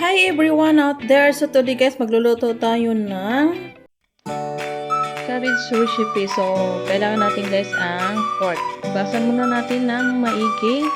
Hi everyone out there! So today guys, magluluto tayo ng cabbage recipe. So, kailangan natin guys ang pork. Basan muna natin ng maigi.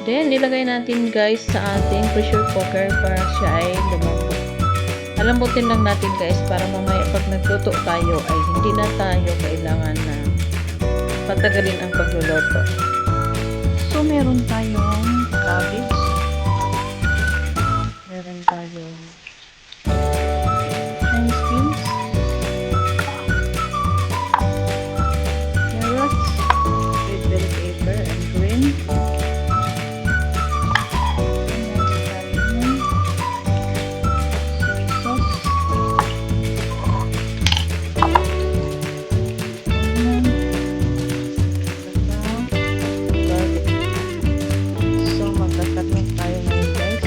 Then, ilagay natin guys sa ating pressure cooker para siya ay lumambot. Alambutin lang natin guys para mamaya pag nagluto tayo ay hindi na tayo kailangan na patagalin ang pagluluto. So, meron tayong cabbage. Meron tayong Chinese beans, carrots, red bell pepper, and green. Soy sauce, onion, garlic. So, magkakaroon tayo ngayon guys.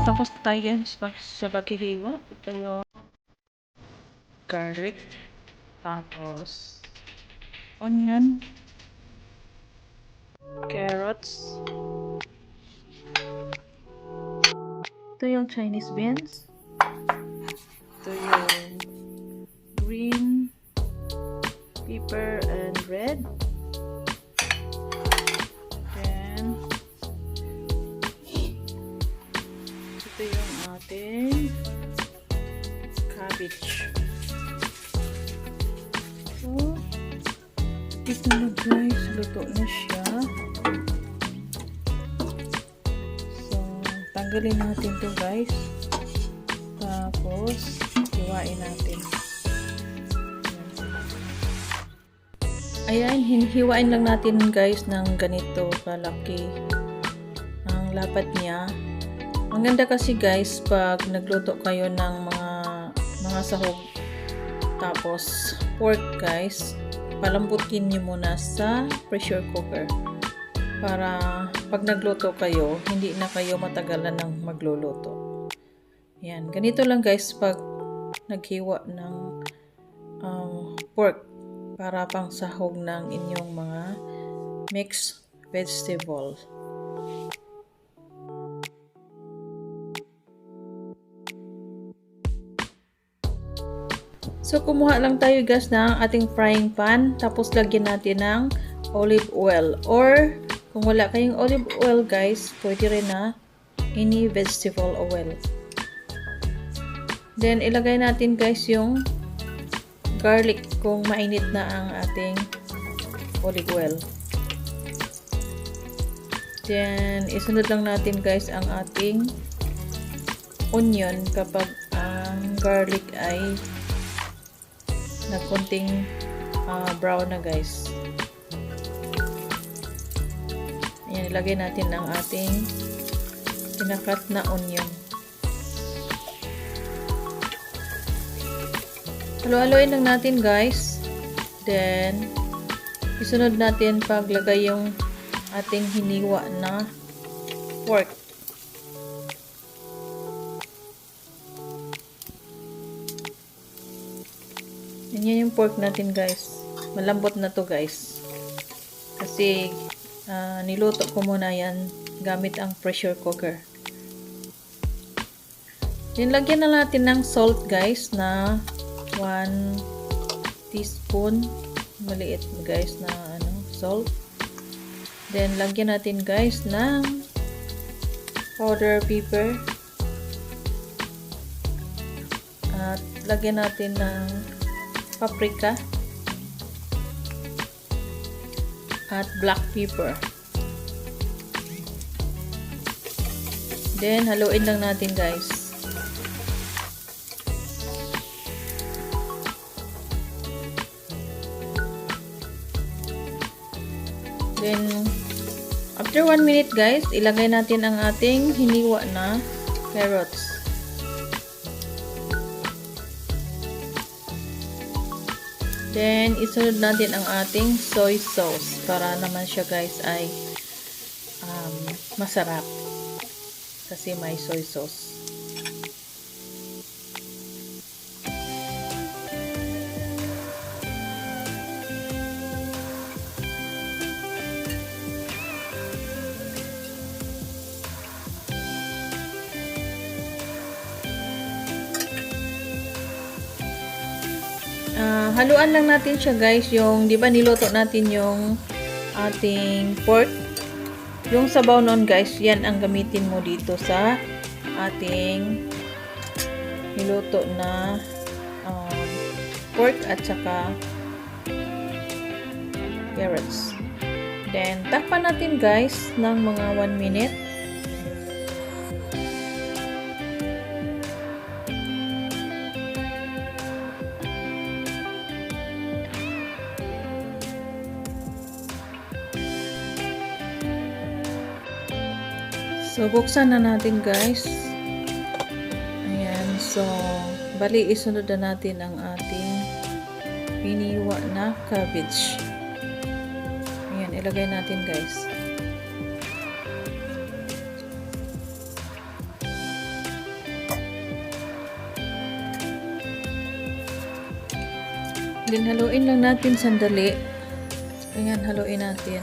Tapos tayo sa paghihiwa. Ito yung garlic. Tapos onion. Carrots. Ito yung Chinese beans. Ito yung green pepper and red. Ito yung ating cabbage. So, ito na guys, luto na siya. So, tanggalin natin to guys. Tapos, hiwain natin. Ayan, hiwain lang natin guys ng ganito kalaki ang lapat niya. Ang ganda kasi guys pag nagluto kayo ng mga sahog tapos pork guys, palambutin niyo muna sa pressure cooker para pag nagluto kayo hindi na kayo matagalan ng magluluto. Yan, ganito lang guys pag naghiwa ng pork para pang sahog ng inyong mga mixed vegetable. So, kumuha lang tayo guys ng ating frying pan. Tapos, lagyan natin ng olive oil. Or, kung wala kayong olive oil guys, pwede rin na any vegetable oil. Then, ilagay natin guys yung garlic kung mainit na ang ating olive oil. Then, isunod lang natin guys ang ating onion kapag ang garlic ay na konting brown na guys. Ayan, ilagay natin ang ating pinakat na onion. Halo-haloin lang natin guys. Then, isunod natin paglagay yung ating hiniwa na pork. Yan yung pork natin guys. Malambot na to guys. Kasi niluto ko muna yan gamit ang pressure cooker. Then lagyan na natin ng salt guys na 1 teaspoon. Maliit guys na salt. Then lagyan natin guys ng powder pepper lagyan natin ng paprika at black pepper. Then, haluin lang natin guys. Then, after 1 minute guys, ilagay natin ang ating hiniwa na carrots. Then, isunod natin ang ating soy sauce para naman siya guys ay masarap. Kasi may soy sauce. Haluan lang natin siya guys, yung di ba niluto natin yung ating pork. Yung sabaw nun guys, yan ang gamitin mo dito sa ating niluto na pork at saka carrots. Then, takpan natin guys ng mga 1 minute. So, buksan na natin guys. Ayan. So, bali isunod na natin ang ating hiniwa na cabbage. Ayan, ilagay natin guys. Then, haluin lang natin sandali. Ayan, haluin natin.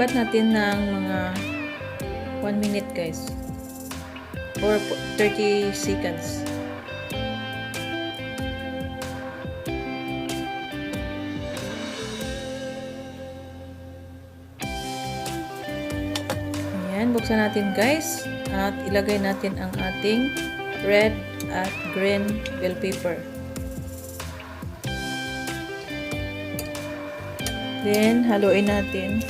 Takbat natin ng mga 1 minute guys or 30 seconds. Ayan, buksan natin guys at ilagay natin ang ating red at green bell pepper. Then, haluin natin.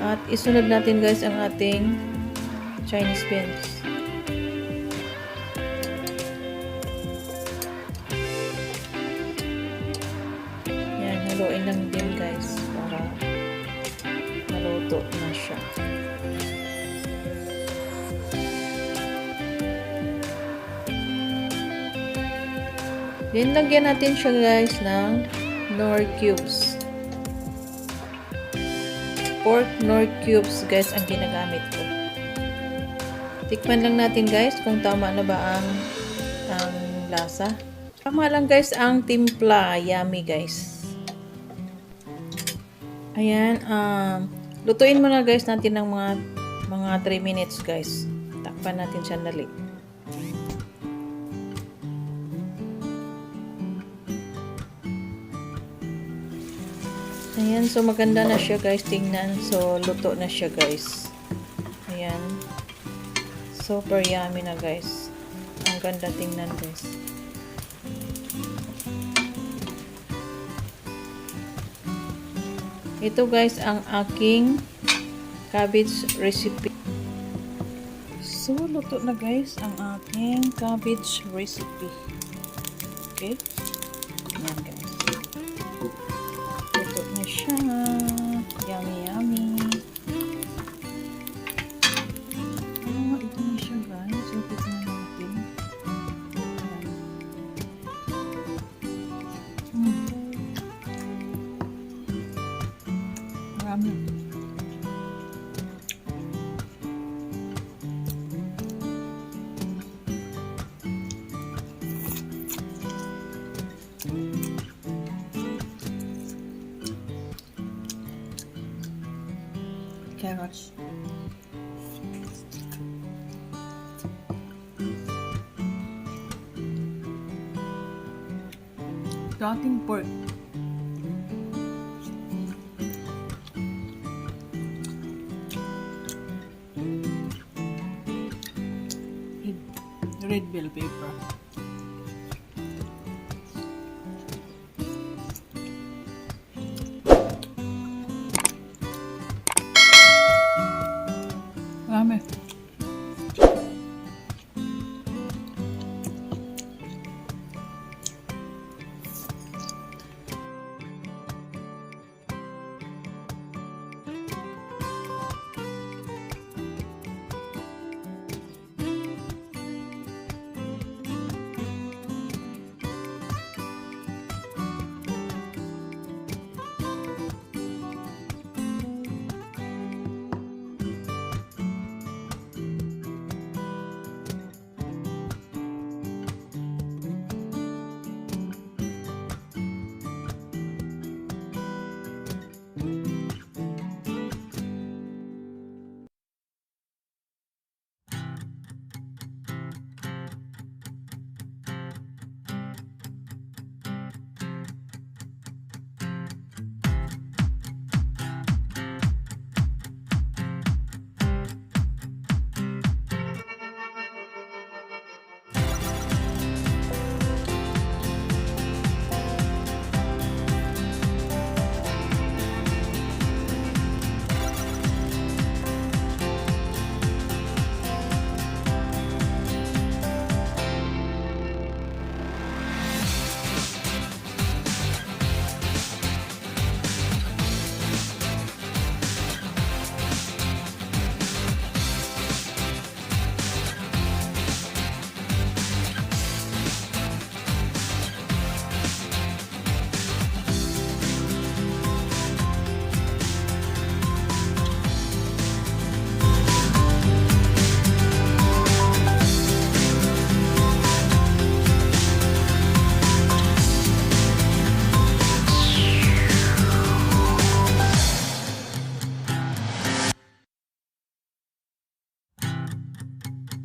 At isunod natin guys ang ating Chinese beans. Yan, haluin lang din guys para maluto na siya. Then, lagyan natin siya guys ng Knorr cubes. Pork Knorr cubes guys ang ginagamit ko. Tikman lang natin guys kung tama na ba ang lasa. Tama lang guys ang timpla. Yummy guys. Ayan. Lutuin muna guys natin ng mga 3 minutes guys. Takpan natin sandali. Ayan, so maganda na siya guys, tingnan. So, luto na siya guys. Ayan. Super yummy na guys. Ang ganda tingnan guys. Ito guys ang aking cabbage recipe. So, luto na guys ang aking cabbage recipe. Okay? Ayan guys. Luto na siya. Yummy, yummy. Ito na siya guys. So, tignan natin. Marami. carrots. Dating pork. Red bell pepper. Rame.